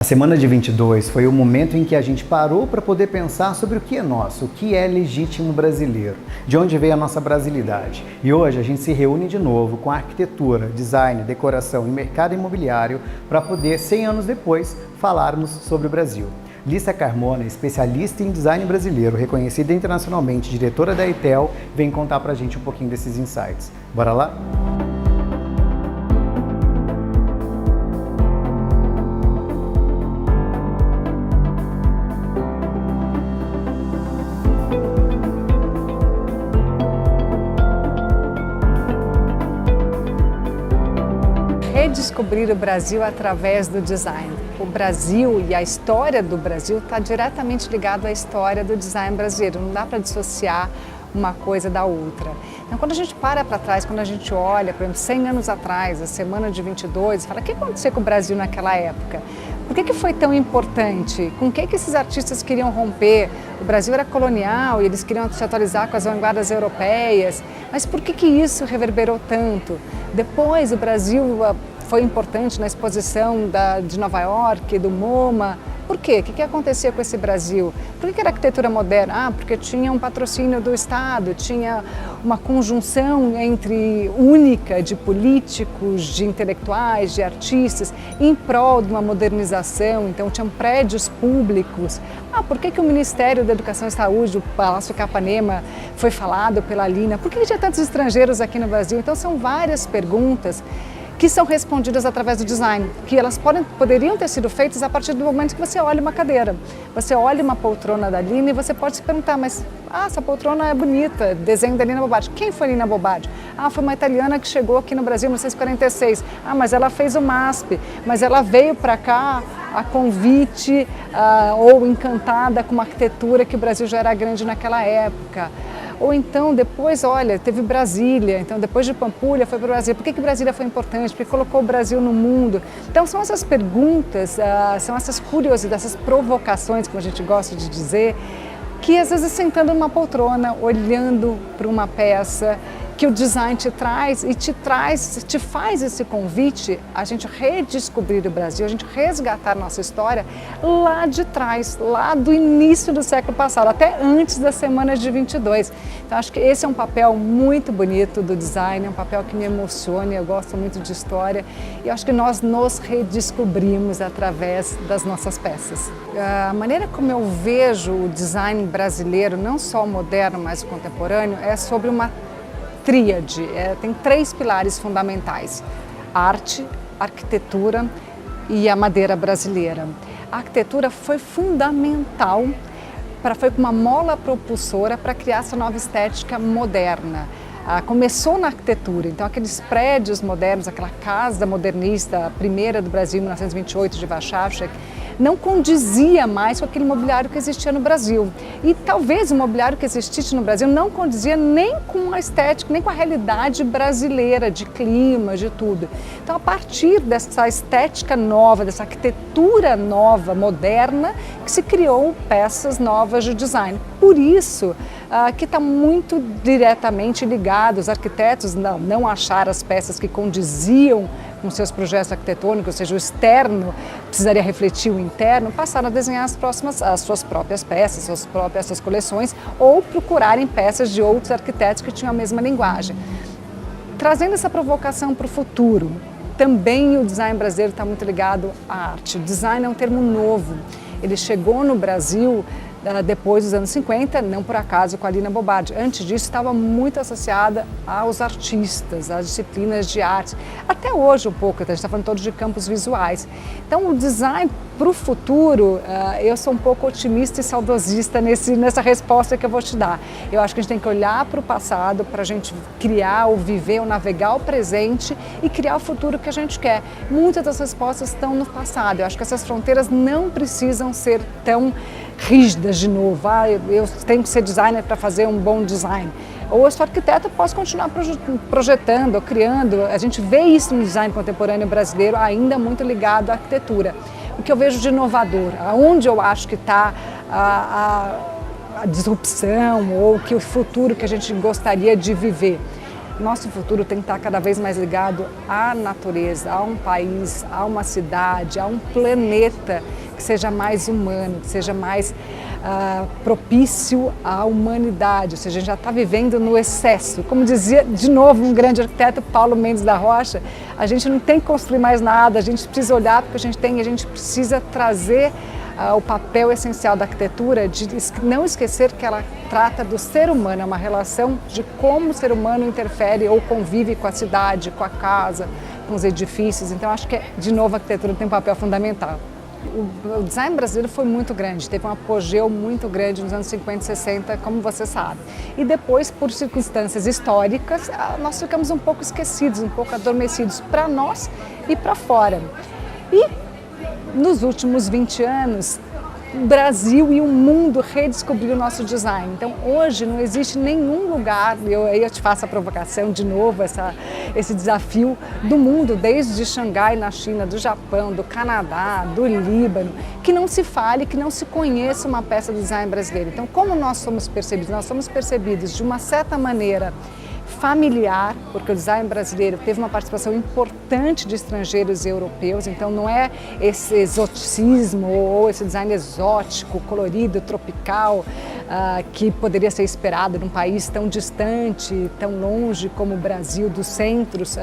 A semana de 22 foi o momento em que a gente parou para poder pensar sobre o que é nosso, o que é legítimo brasileiro, de onde veio a nossa brasilidade. E hoje a gente se reúne de novo com arquitetura, design, decoração e mercado imobiliário para poder, 100 anos depois, falarmos sobre o Brasil. Lícia Carmona, especialista em design brasileiro, reconhecida internacionalmente, diretora da ETEL, vem contar pra gente um pouquinho desses insights. Bora lá? Redescobrir o Brasil através do design. O Brasil e a história do Brasil está diretamente ligado à história do design brasileiro. Não dá para dissociar uma coisa da outra. Então, quando a gente para trás, quando a gente olha, por exemplo, 100 anos atrás, a semana de 22, fala, o que aconteceu com o Brasil naquela época? Por que foi tão importante? Com o que esses artistas queriam romper? O Brasil era colonial e eles queriam se atualizar com as vanguardas europeias. Mas por que isso reverberou tanto? Depois, o Brasil foi importante na exposição de Nova York, do MoMA. Por quê? O que acontecia com esse Brasil? Por que era arquitetura moderna? Porque tinha um patrocínio do Estado, tinha uma conjunção única de políticos, de intelectuais, de artistas, em prol de uma modernização. Então, tinham prédios públicos. Por que o Ministério da Educação e Saúde, o Palácio Capanema, foi falado pela Lina? Por que tinha tantos estrangeiros aqui no Brasil? Então, são várias perguntas que são respondidas através do design, que elas poderiam ter sido feitas a partir do momento que você olha uma cadeira. Você olha uma poltrona da Lina e você pode se perguntar, mas essa poltrona é bonita, desenho da Lina Bobbard. Quem foi Lina Bobbard? Foi uma italiana que chegou aqui no Brasil em 1946. Mas ela fez o MASP, mas ela veio para cá a convite ou encantada com uma arquitetura que o Brasil já era grande naquela época. Ou então, depois, olha, teve Brasília, então depois de Pampulha foi para o Brasil. Por que Brasília foi importante? Porque colocou o Brasil no mundo. Então, são essas perguntas, são essas curiosidades, essas provocações, como a gente gosta de dizer, que às vezes sentando numa poltrona, olhando para uma peça, que o design te traz e te faz esse convite a gente redescobrir o Brasil, a gente resgatar nossa história lá de trás, lá do início do século passado, até antes das semanas de 22. Então acho que esse é um papel muito bonito do design, é um papel que me emociona, eu gosto muito de história e acho que nós nos redescobrimos através das nossas peças. A maneira como eu vejo o design brasileiro, não só o moderno, mas o contemporâneo, é sobre uma tríade, tem 3 pilares fundamentais: arte, arquitetura e a madeira brasileira. A arquitetura foi fundamental, foi uma mola propulsora para criar essa nova estética moderna. Começou na arquitetura, então aqueles prédios modernos, aquela casa modernista, a primeira do Brasil, em 1928, de Warschawski, não condizia mais com aquele mobiliário que existia no Brasil. E talvez o mobiliário que existisse no Brasil não condizia nem com a estética, nem com a realidade brasileira, de clima, de tudo. Então, a partir dessa estética nova, dessa arquitetura nova, moderna, que se criou peças novas de design. Por isso, que está muito diretamente ligado, os arquitetos não acharam as peças que condiziam com seus projetos arquitetônicos, ou seja, o externo precisaria refletir o interno, passaram a desenhar as suas próprias peças, suas coleções, ou procurarem peças de outros arquitetos que tinham a mesma linguagem. Trazendo essa provocação para o futuro, também o design brasileiro está muito ligado à arte. O design é um termo novo, ele chegou no Brasil depois dos anos 50, não por acaso com a Lina Bobbard. Antes disso estava muito associada aos artistas, às disciplinas de arte. Até hoje um pouco, a gente está falando todos de campos visuais. Então o design para o futuro, eu sou um pouco otimista e saudosista nessa resposta que eu vou te dar. Eu acho que a gente tem que olhar para o passado para a gente criar, ou viver, ou navegar o presente e criar o futuro que a gente quer. Muitas das respostas estão no passado. Eu acho que essas fronteiras não precisam ser tão rígidas de novo. Eu tenho que ser designer para fazer um bom design. Ou eu sou arquiteta, posso continuar projetando, criando. A gente vê isso no design contemporâneo brasileiro ainda muito ligado à arquitetura. O que eu vejo de inovador, aonde eu acho que está a disrupção ou que o futuro que a gente gostaria de viver. Nosso futuro tem que estar cada vez mais ligado à natureza, a um país, a uma cidade, a um planeta seja mais humano, que seja mais propício à humanidade, ou seja, a gente já está vivendo no excesso. Como dizia, de novo, um grande arquiteto, Paulo Mendes da Rocha, a gente não tem que construir mais nada, a gente precisa olhar para o que a gente tem e a gente precisa trazer o papel essencial da arquitetura de não esquecer que ela trata do ser humano, é uma relação de como o ser humano interfere ou convive com a cidade, com a casa, com os edifícios. Então acho que, de novo, a arquitetura tem um papel fundamental. O design brasileiro foi muito grande, teve um apogeu muito grande nos anos 50 e 60, como você sabe. E depois, por circunstâncias históricas, nós ficamos um pouco esquecidos, um pouco adormecidos para nós e para fora. E nos últimos 20 anos, o Brasil e o mundo redescobriu o nosso design. Então, hoje não existe nenhum lugar, eu te faço a provocação de novo, esse desafio do mundo, desde Xangai, na China, do Japão, do Canadá, do Líbano, que não se fale, que não se conheça uma peça do design brasileiro. Então, como nós somos percebidos? Nós somos percebidos de uma certa maneira familiar, porque o design brasileiro teve uma participação importante de estrangeiros e europeus, então não é esse exoticismo ou esse design exótico, colorido, tropical, que poderia ser esperado num país tão distante, tão longe como o Brasil, dos centros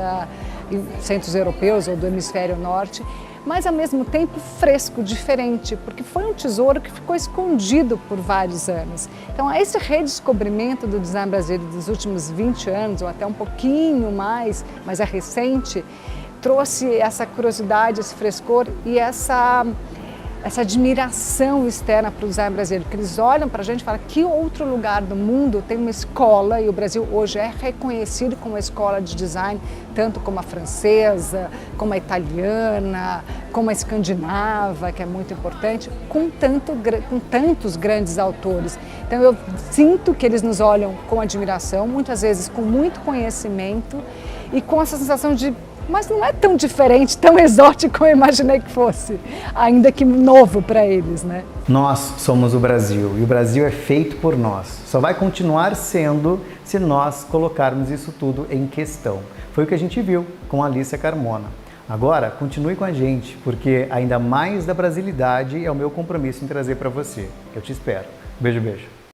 europeus ou do hemisfério norte, mas ao mesmo tempo fresco, diferente, porque foi um tesouro que ficou escondido por vários anos. Então esse redescobrimento do design brasileiro dos últimos 20 anos, ou até um pouquinho mais, mas é recente, trouxe essa curiosidade, esse frescor e essa admiração externa para o design brasileiro, que eles olham para a gente e falam que outro lugar do mundo tem uma escola, e o Brasil hoje é reconhecido como uma escola de design, tanto como a francesa, como a italiana, como a escandinava, que é muito importante, com tantos grandes autores. Então eu sinto que eles nos olham com admiração, muitas vezes com muito conhecimento e com essa sensação de mas não é tão diferente, tão exótico como eu imaginei que fosse, ainda que novo para eles, né? Nós somos o Brasil e o Brasil é feito por nós. Só vai continuar sendo se nós colocarmos isso tudo em questão. Foi o que a gente viu com a Alicia Carmona. Agora, continue com a gente, porque ainda mais da brasilidade é o meu compromisso em trazer para você. Eu te espero. Beijo, beijo.